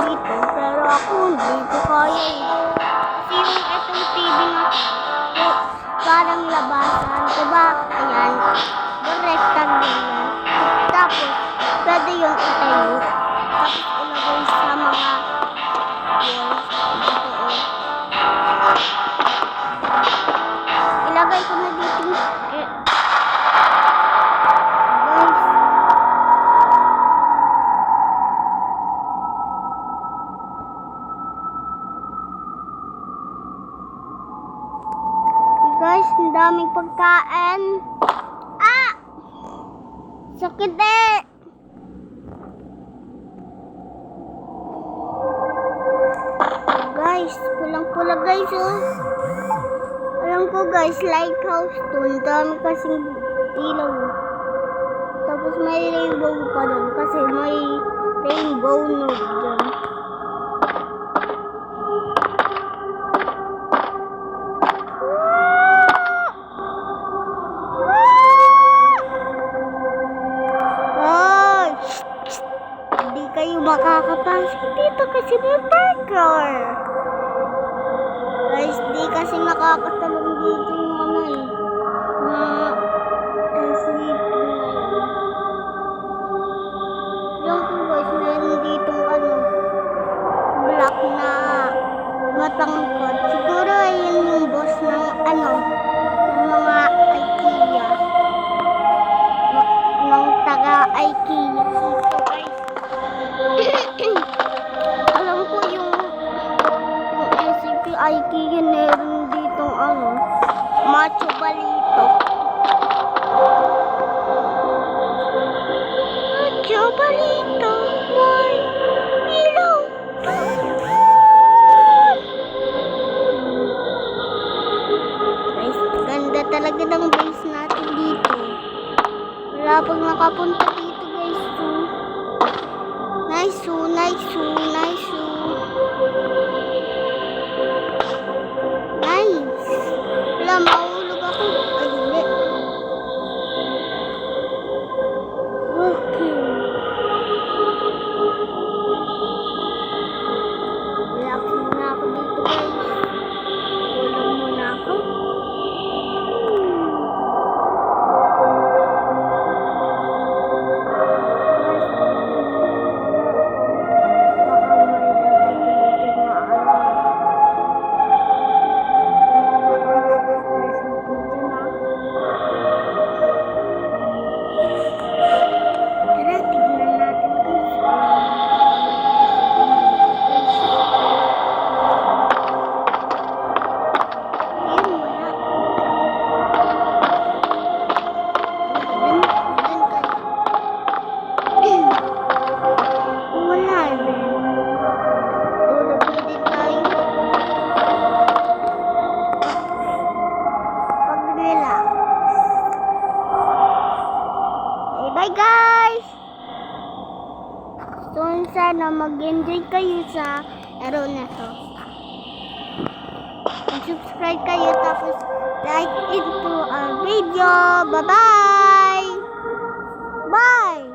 dito. Pero ako hindi ko kaya eh. Kasi yung itong TV na to, parang labasan. Diba? Ayan. Rectangle yan. Tapos, pwede yung itayo. Tapos, ilagay sa mga walls. Dito o. Ilagay ko na dito. Guys, ang daming pagkain. Ah! Sakit eh! Guys, pulang-pula guys oh. Alam ko guys, lighthouse to. Ang dami kasing ilaw. Tapos may rainbow pa doon kasi may rainbow node dyan. Kayo makakapasok dito kasi may parkour. Guys, di kasi makakatalong dito yung ano eh. Sleeping na yun. Yung po guys, meron dito ano, black na matangkot. Siguro ayun yung boss ng ano, ng mga IKEA. Ng taga IKEA. Alam ko yung SCP IKEA meron ditong ano, Macho Balito. Macho Balito, my ilaw. Guys, ganda talaga ng base natin dito. Wala pag nakapunta dito guys. Nice, nice, nice. Nice. Wala, mahulog ako. Ay, hindi. Okay. Relax muna ako dito, guys. Tulog muna ako. Bye guys! So, sana mag-enjoy kayo sa araw na to. Subscribe kayo tapos like into our video. Bye-bye! Bye!